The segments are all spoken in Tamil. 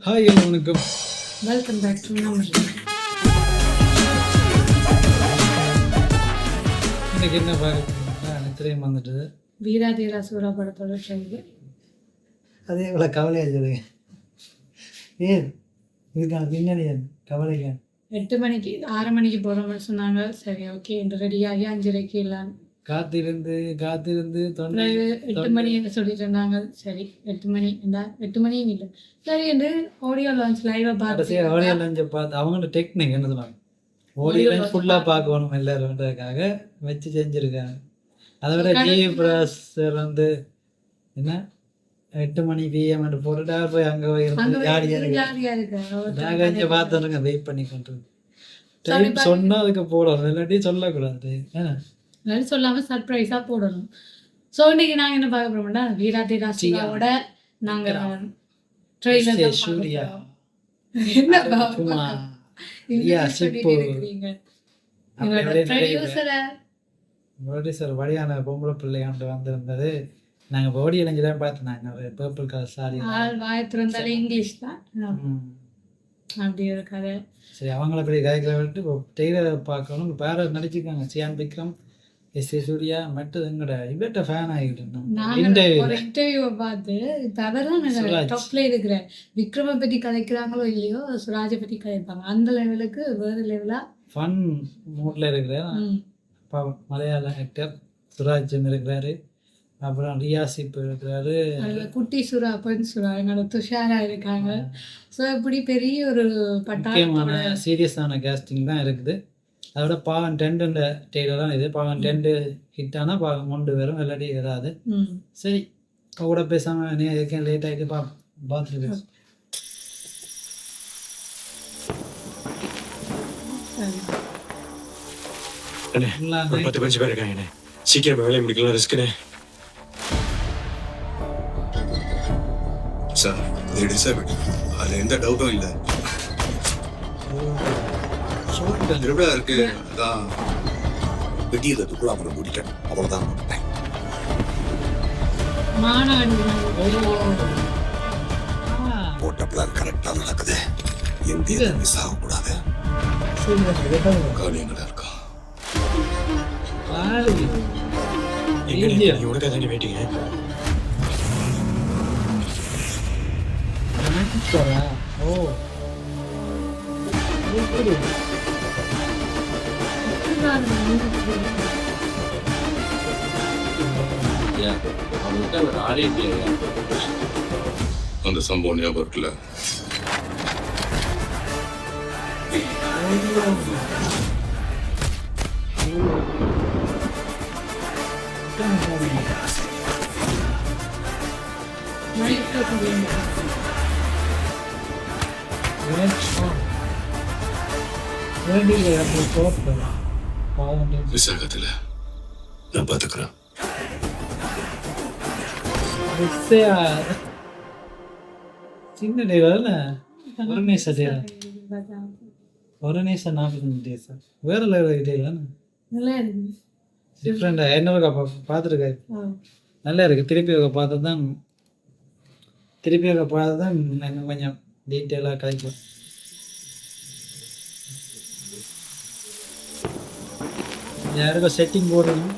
ஹாய் ஹலோ வணக்கம். வெல்கம் பேக் டு நம்ம இன்னைக்கு என்ன பார்க்க எனக்கு தெரியும் வந்துட்டுது வீராதீரா சூரா படத்தோட ட்ரெயிலர். அதே இவ்வளோ கவலையாக இருக்குது. ஏன் இதுக்கா பின்னாடி கவலைங்க 8 மணிக்கு 6 மணிக்கு போகிறோம்னு சொன்னாங்க. சரி ஓகே என்று ரெடியாகி 5:30 இல்லான்னு காத்திருந்து 8 மணி என்று சொல்லிட்டு இருந்தாங்க. சரி 8 மணி என்ன 8 மணியும் இல்லை சரி என்று ஆடியோ லான்ச் லைவாக பார்த்து ஆடியோ லான்ச்சை பார்த்து அவங்களோட டெக்னிக் என்ன சொன்னாங்க, ஆடியோ லான்ச் ஃபுல்லாக பார்க்கணும் எல்லாருன்றதுக்காக வச்சு செஞ்சுருக்காங்க. அதை விட டிவி ப்ராசர் வந்து என்ன 8 மணி பிஎம் போட்டுட்டு அவர் போய் அங்கே போய் ஜாலியாக இருக்கு. பார்த்துருங்க வெயிட் பண்ணி கொண்டு டைம் சொன்னால் அதுக்கு போடணும், இல்லாட்டி சொல்லக்கூடாது. எல்லாரும் சொல்லாமல் சர்ப்ரைஸாக போடணும். ஸோ இன்னைக்கு நாங்கள் என்ன பார்க்க போகிறோம்னா வீராதீரா சூராவோட நாங்கள் ட்ரெயிலர் சூர்யா என்ன சார் வழியான பொம்பளை பிள்ளையாண்டு வந்திருந்தது. நாங்கள் பாடி இளைஞதான் பார்த்தோம். நாங்கள் பர்பிள் கலர் சாரி வாயத்திருந்தாலே இங்கிலீஷ் தான் அப்படி ஒரு கதை. சரி அவங்கள போய் காய்க்கிற விட்டு டெய்லர் பார்க்கணும். பேர நடிச்சிருக்காங்க சியான் விக்ரம், எஸ் சூர்யா மட்டும் எங்கட இவர்கிட்ட ஃபேன் ஆகிட்டு இன்டர்வியூவை பார்த்து இப்போ அவர்தான் டாப்ல இருக்கிற விக்ரமை பற்றி கதைக்கிறாங்களோ இல்லையோ சுராஜை பற்றி கதைப்பாங்க. அந்த லெவலுக்கு வேறு லெவலாக ஃபன் மூட்ல இருக்கிறேன். மலையாள ஆக்டர் சுராஜும் இருக்கிறாரு, அப்புறம் ரியாசிப் இருக்கிறாரு, குட்டி சுறா பெண் சுறா என்னோட துஷாரா இருக்காங்க. ஸோ இப்படி பெரிய ஒரு முக்கியமான சீரியஸான கேஸ்டிங் தான் இருக்குது. அதோட பாகன் 10 டெய்லர் தான் இது. பாகன் 10 ஹிட் ஆனால் பாகன் 1 வரும், இல்லாட்டி வராது. சரி கூட பேசாமல் நீ இருக்கேன் லேட் ஆகிட்டு பார்த்துட்டு பேச. ஒரு 10-15 பேர் இருக்காங்க. சீக்கிரம் வேலையை முடிக்கலாம், ரிஸ்க்குண்ணே. சார் இது டிசபிள், அதில் எந்த டவுட்டும் இல்லை. திருவிழா இருக்கு, அதான் வெட்டியதுக்குள்ள அப்புறம் முடிக்கணும், அவ்வளோதான். போட்ட பிளான் கரெக்டாக நடக்குது, எந்த மிஸ் ஆகக்கூடாது. காரியங்களா இருக்கா உனக்கு தானே வெயிட்டிங்க. அந்த சம்பவம் ஞாபகம் இருக்குல்ல? விசாகத்தில் நான் பார்த்துக்கிறேன். சின்ன டேல ஒரு நிமிஷம் டேல ஒரு நிமிஷம் 40 டேஸ் வேற லெவல் டேல டிஃப்ரெண்டாக என்ன பார்த்துருக்காரு. நல்லா இருக்குது. திருப்பி பார்த்து தான் இன்னும் கொஞ்சம் டீட்டெயிலாக கிடைக்கும். யாருக்கும் செட்டிங் போடணும்.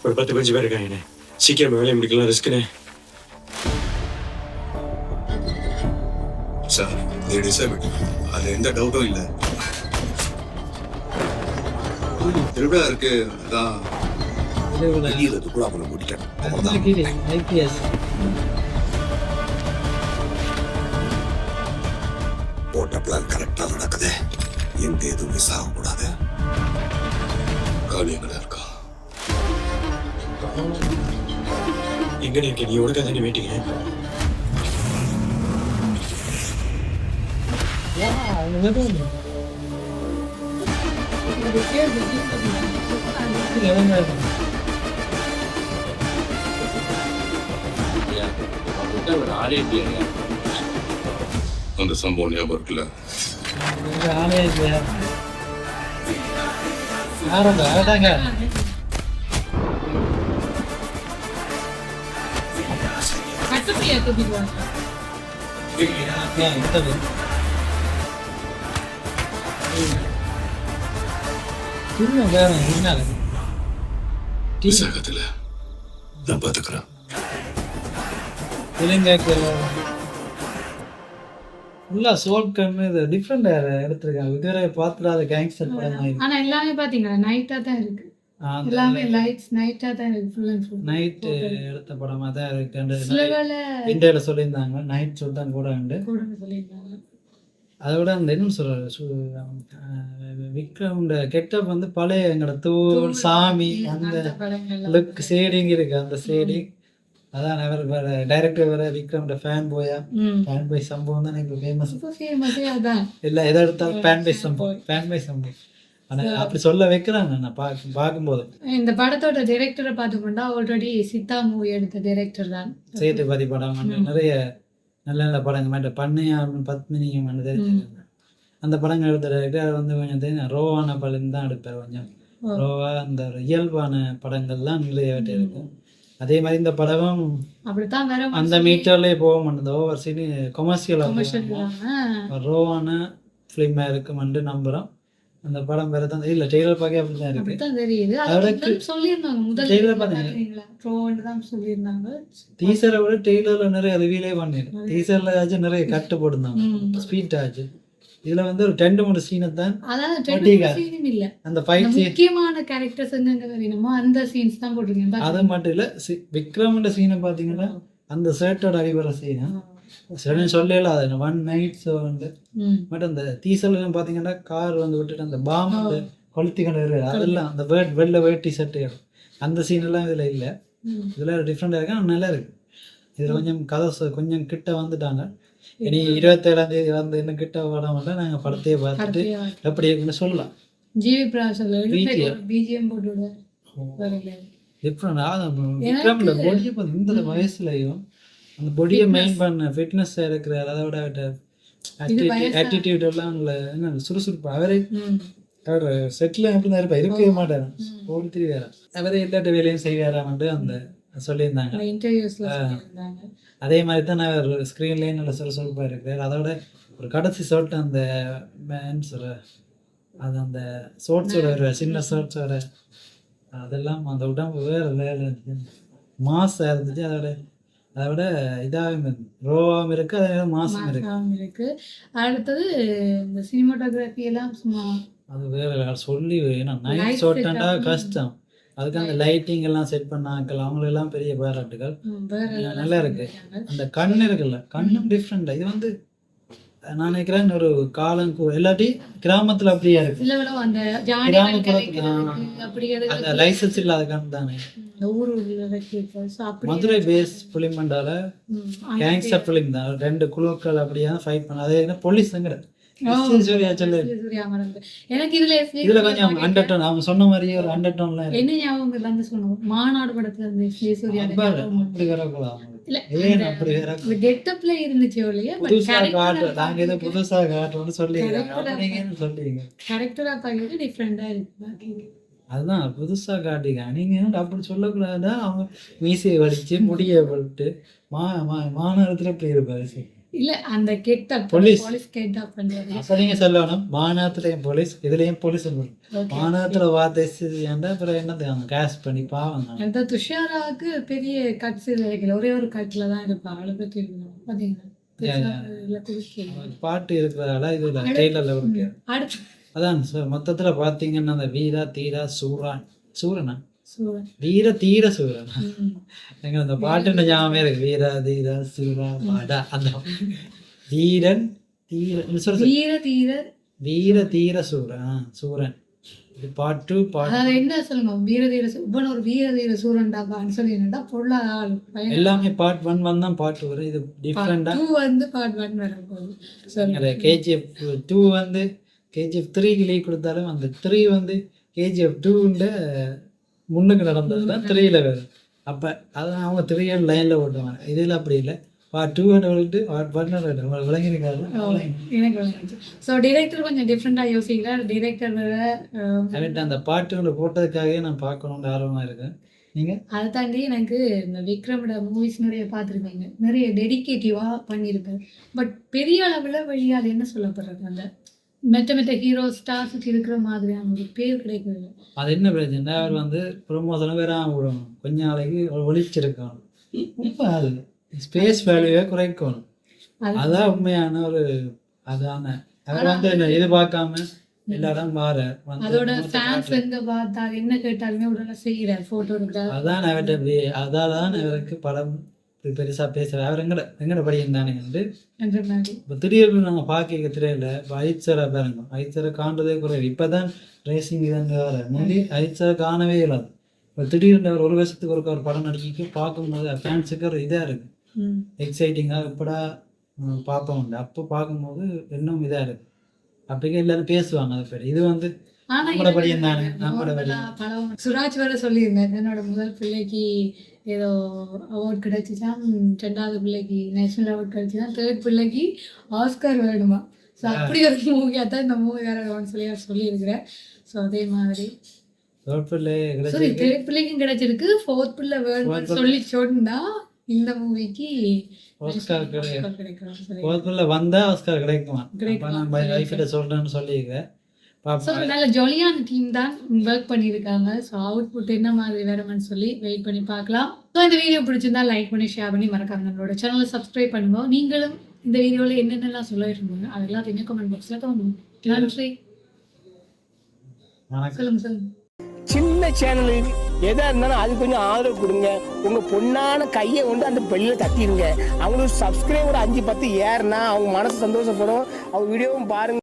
ஒரு 10-15 பேர் இருக்காங்க. சீக்கிரம் வேலையை முடிக்கலாம், ரிஸ்க்குண்ணே. சார் இது டிசபிள், அதில் எந்த டவுட்டும் இல்லை. திருவிழா இருக்கு, அதான் வெட்டியதுக்குள்ள அப்புறம் முடிக்கணும், அவ்வளோதான். ஐபிஎஸ் போட்ட பிளான் கரெக்டாக நடக்குது, எந்த எதுவும் மிஸ் ஆகக்கூடாது. காரியங்களா இருக்கா எங்க நீங்க நீ உனக்கு தானே வெயிட்டிங்க. அந்த சம்பவம் ஞாபகம் இருக்குல்ல? சட்டப்படியா தூக்கிடுவாங்க. விசாகத்துல நான் பாத்துக்கிறேன். ஃபுல்லா சோல்கன்னு இது டிஃப்ரெண்டாக எடுத்திருக்காங்க. இதுவரை பார்த்துடாத கேங்ஸ்டர் படம் மாதிரி. ஆனா எல்லாமே பாத்தீங்களா நைட்டா தான் இருக்கு. எல்லாமே லைட்ஸ் நைட்டா தான் இருக்கு. ஃபுல் அண்ட் ஃபுல் நைட்டு எடுத்த படமா தான் இருக்கு. சில வேளை இந்தியாவில் சொல்லியிருந்தாங்க நைட் ஷூட் தான் கூட உண்டு. கூட சொல்லியிருந்தாங்க. அதை விட அந்த என்ன சொல்ற விக்ரமோட கெட்டப் வந்து பழைய எங்களோட தூள் சாமி அந்த படங்கள்ல லுக் ஷேடிங் இருக்கு. அந்த ஷேடிங் அதான் அவர் வேற டைரக்டர் வேற விக்ரமோட ஃபேன் பாயா. ஃபேன் பாய் சம்பவம் தான் எனக்கு ஃபேமஸ். இப்போ ஃபேமஸே அதான். இல்லை எதை எடுத்தாலும் ஃபேன் பாய் சம்பவம், ஃபேன் பாய் சம்பவம். ஆனால் அப்படி சொல்ல வைக்கிறாங்க. நான் பார்க்கும்போது இந்த படத்தோட டைரக்டரை பார்த்துக்கொண்டா ஆல்ரெடி சித்தா மூவி எடுத்த டைரக்டர் தான். சேதுபதி படம் வந்து நிறைய நல்ல நல்ல படங்கள் மாதிரி பண்ணையாரும் பத்மினியும் வந்து தெரிஞ்சுக்கோங்க. அந்த படங்கள் எடுத்த டைரக்டர் வந்து கொஞ்சம் தெரியும் ரோவான படம் தான் எடுப்பார். கொஞ்சம் ரோவா அந்த இயல்பான படங்கள்லாம் நிறைய இருக்கும். அதே மாதிரி இந்த படமும் அப்படித்தான் வேற அந்த மீட்டர்லேயே போக மாட்டேன். ஓவர் சீனி கொமர்ஷியலாக ரோவான ஃபிலிமாக இருக்குமென்று நம்புகிறோம். அந்த படம் வேறு தான் இல்லை டெய்லர் பார்க்க அப்படி தான் இருக்கு. அப்படித்தான் தெரியுது. அதோட சொல்லியிருந்தாங்க முதல்ல பார்த்தீங்களா ட்ரோன்னு தான் சொல்லியிருந்தாங்க. டீசரை விட டெய்லரில் நிறைய ரிவீலே பண்ணிடு. டீசரில் ஆச்சு நிறைய கட்டு போட்டுருந்தாங்க ஸ்பீட் ஆச்சு. இதுல வந்து ஒரு 2-3 சீனை தான். அந்த ஃபைட் முக்கியமான கேரக்டர்ஸ் எங்க வேணுமோ அந்த சீன்ஸ் தான் போட்டுருக்கீங்க. அது மட்டும் இல்ல விக்ரமோட சீனை பாத்தீங்கன்னா அந்த ஷர்ட்டோட அடிவர சீனா சரி சொல்லல. அது ஒன் நைட் வந்து பட் அந்த டீசர்ல பாத்தீங்கன்னா கார் வந்து விட்டுட்டு அந்த பாம் அந்த கொளுத்தி கொண்டு அதெல்லாம் அந்த வெள்ளை வேட்டி ஷர்ட் அந்த சீன் எல்லாம் இதுல இல்ல. இதுல டிஃப்ரெண்டா இருக்கு. நல்லா இருக்கு. இதுல கொஞ்சம் கதை கொஞ்சம் கிட்ட வந்துட்டாங்க. இனி 27ஆம் தேதி வந்து இன்னும் கிட்ட வர மாட்டோம். நாங்க படத்தையே பார்த்துட்டு எப்படி இருக்குன்னு சொல்லலாம். ஜிவி பிரகாஷ் பிஜிஎம் போட்டு இந்த வயசுலயும் அந்த பொடியை மெயின் பண்ண ஃபிட்னஸ் இருக்கிறார். அதோட ஆட்டிடியூட் எல்லாம் என்ன சுறுசுறுப்பு. அவரே அவர் செட்டில் அப்படிதான் இருப்பார். இருக்கவே மாட்டார். ஓடி திரிவாரா அவரே எல்லாட்ட வேலையும் செய்வாராமட்டு அந்த சொல்லியிருந்தாங்க. அதே மாதிரி தான் நான் ஒரு ஸ்க்ரீன்லேயே நல்ல சுறுசுறுப்பாக இருக்கிறார். அதோட ஒரு கடைசி ஷாட் அந்த மேன்ஸோட அது அந்த ஷார்ட்ஸோட ஒரு சின்ன ஷார்ட்ஸோட அதெல்லாம் அந்த உடம்பு வேறு வேலை இருந்துச்சு. மாசாக இருந்துச்சு. அதோட இதாகவும் இருக்கு. ரோவாகவும் இருக்குது. அதே மாசம் இருக்கு. அடுத்தது இந்த சினிமாட்டோகிராஃபி எல்லாம் சும்மா அது வேறு சொல்லி ஏன்னா நைட் ஷார்ட்டாண்டா கஷ்டம். அதுக்கு அந்த லைட்டிங் எல்லாம் செட் பண்ணாக்கள் அவங்களெல்லாம் பெரிய பாராட்டுகள். நல்லா இருக்கு. அந்த கண் இருக்குல்ல கண்ணும் டிஃப்ரெண்டா. இது வந்து நான் நினைக்கிறேன் ஒரு காலம் எல்லாட்டி கிராமத்துல அப்படியா இருக்கு. அந்த லைசன்ஸ் இல்லாத கண் தானே. மதுரை பேஸ் பிலிம்ண்டால கேங்ஸ்டர் பிலிம் தான். 2 குழுக்கள் அப்படியே ஃபைட் பண்ண. அதே என்ன போலீஸ் எனக்கு இதுல கொஞ்சம் அண்டர்டோன் அவங்க சொன்ன மாதிரியே ஒரு அண்டர்டோன்லாம் என்ன ஞாபகம் இல்லாம சொன்னோம். மாநாடு படத்துல இருந்து ஜெயசூர்யா அப்படி வரக்கூடாது. கெட்டப்ல இருந்துச்சு இல்லையா. நாங்க ஏதோ புதுசா காட்டுறோம்னு சொல்லிடுறாங்க. கரெக்டரா பாக்கிட்டு டிஃப்ரெண்டா இருக்கு. அதுதான் புதுசா காட்டிங்க. நீங்க அப்படி சொல்லக்கூடாதா. அவங்க மீசையை வலிச்சு முடிய போட்டு மாநகரத்துல இப்படி இருப்பாரு. இல்ல அந்த கெட்டப் போலீஸ் கெட்டப் பண்றது அப்ப நீங்க சொல்லணும். மாநகரத்துலயும் போலீஸ் இதுலயும் போலீஸ் மாநகரத்துல வார்த்தை ஏன்டா அப்புறம் என்ன கேஷ் பண்ணி பாவங்க. அந்த துஷாராவுக்கு பெரிய கட்ஸ் இல்லை. ஒரே ஒரு கட்ல தான் இருப்பாங்க. அவளை பத்தி பாத்தீங்கன்னா பாட்டு இருக்கிறதால இதுல டெய்லர்ல இருக்கு. அதான் மொத்தத்துல பாத்தீங்கன்னா அந்த வீரா தீரா சூரனா வீர தீர சூரன் எங்க அந்த பாட்டு ஞாபகமே இருக்கு. வீரா தீரா சூரா பாடா அந்த வீரன் வீர தீர சூரன் இது பாட்டு என்ன சொல்லுங்க. வீர தீர ஒரு வீர தீர சூரன்டான்னு சொல்லிடா பொருளாத ஆள் எல்லாமே பார்ட் 1 தான் பார்ட் வரும். இது டிஃப்ரெண்டா 2 வந்து பார்ட் 1 வரும்போது KGF 2 வந்து KGF 3க்கு லீக் கொடுத்தாலும் அந்த 3 வந்து KGF 2 முன்னுக்கு நடந்ததுன்னா 3ல வேறு. அப்போ அதான் அவங்க 3 லைனில் ஓட்டுவாங்க. இதில் அப்படி இல்லை. பார்ட் 2 விட்டு பார்ட் 1 விளங்கிருக்காரு. எனக்கு விளங்கிச்சு. ஸோ டிரெக்டர் கொஞ்சம் டிஃப்ரெண்டாக யோசிக்கிறார். டிரெக்டர் அந்த பார்ட் 2 போட்டதுக்காகவே நான் பார்க்கணுன்னு ஆர்வமாக இருக்கேன். நீங்க அதை தாண்டி எனக்கு இந்த விக்ரமோட மூவிஸ் நிறைய பார்த்துருக்கீங்க, நிறைய டெடிகேட்டிவாக பண்ணியிருக்காரு. பட் பெரிய அளவில் வெளியால் என்ன சொல்லப்படுறது, அந்த மெட்ட ஹீரோ ஸ்டார்ஸுக்கு இருக்கிற மாதிரியான ஒரு பேர் கிடைக்கிறது. அது என்ன பிரச்சனை, அவர் வந்து ப்ரொமோஷனை வேற விடணும், கொஞ்ச நாளைக்கு ஒழிச்சிருக்கணும். ரொம்ப அது ஸ்பேஸ் வேல்யூவை குறைக்கணும். அதான் உண்மையான ஒரு அதான அவர் வந்து எதிர்பார்க்காம எல்லாரும் வார அதோட ஃபேன்ஸ் எங்க பார்த்தா என்ன கேட்டாலுமே உடனே செய்யறாரு, போட்டோ எடுக்கிறார். அதான் அவர்கிட்ட அதான் அவருக்கு படம் பெருசா பேசுறாரு. அவர் எங்கட படியிருந்தானே வந்து இப்போ திடீர்னு நாங்கள் பார்க்க தெரியல. இப்போ ஐச்சரை பாருங்க, ஐச்சரை காண்றதே குறைவு. இப்போதான் ரேசிங் இதுன்னு வேற, முந்தி ஐச்சரை காணவே இல்லாது. இப்போ திடீர்னு அவர் ஒரு வருஷத்துக்கு ஒரு படம் நடிக்க பார்க்கும்போது ஃபேன்ஸுக்கு ஒரு இதாக இருக்கு, எக்ஸைட்டிங்காக எப்படா பார்ப்போம் உண்டு. அப்போ பார்க்கும்போது இன்னும் இதாக இருக்கு. அப்போக்கே எல்லாரும் பேசுவாங்க அதை பேர். இது வந்து நம்மளோட படியும் தானே, நம்மளோட படம். சுராஜ் வேற சொல்லியிருந்தேன், என்னோட முதல் பிள்ளைக்கு ஏதோ அவார்ட் கிடைச்சிச்சான், 2வது பிள்ளைக்கு நேஷனல் அவார்ட் கிடைச்சிதான், 3rd பிள்ளைக்கு ஆஸ்கர் வேணுமா. ஸோ அப்படி ஒரு மூவியாக தான் இந்த மூவி வேற சொல்லியிருக்கிறேன். ஸோ அதே மாதிரி 3rd பிள்ளைக்கும் கிடைச்சிருக்கு, 4th பிள்ளை வேணும்னு சொல்லி சொன்னா இந்த மூவிக்கு ஆஸ்கார் கிடைக்கும். 4th பிள்ளை வந்தா ஆஸ்கார் கிடைக்குமா நான் லைஃப்ல சொல்றேன்னு சொல்லியிருக்கேன். நல்ல ஜாலியான டீம் தான் ஒர்க் பண்ணியிருக்காங்க. ஸோ அவுட்புட் என்ன மாதிரி வேணும்னு சொல்லி வெயிட் பண்ணி பார்க்கலாம். ஸோ இந்த வீடியோ பிடிச்சிருந்தா லைக் பண்ணி ஷேர் பண்ணி மறக்காம நம்மளோட சேனலை சப்ஸ்கிரைப் பண்ணுங்க. நீங்களும் இந்த வீடியோவில் என்னென்னலாம் சொல்ல இருந்தீங்க அதெல்லாம் தெரிஞ்ச கமெண்ட் பாக்ஸில் தோணும். நன்றி. சொல்லுங்க. சின்ன சேனலு எதா இருந்தாலும் அது கொஞ்சம் ஆதரவு கொடுங்க. உங்க பொண்ணான கையை கொண்டு அந்த பெல்லில் தட்டிடுங்க. அவங்களுக்கு சப்ஸ்கிரைபர் 5-10 ஏறுனா அவங்க மனசு சந்தோஷப்படும். அவங்க வீடியோவும் பாருங்க.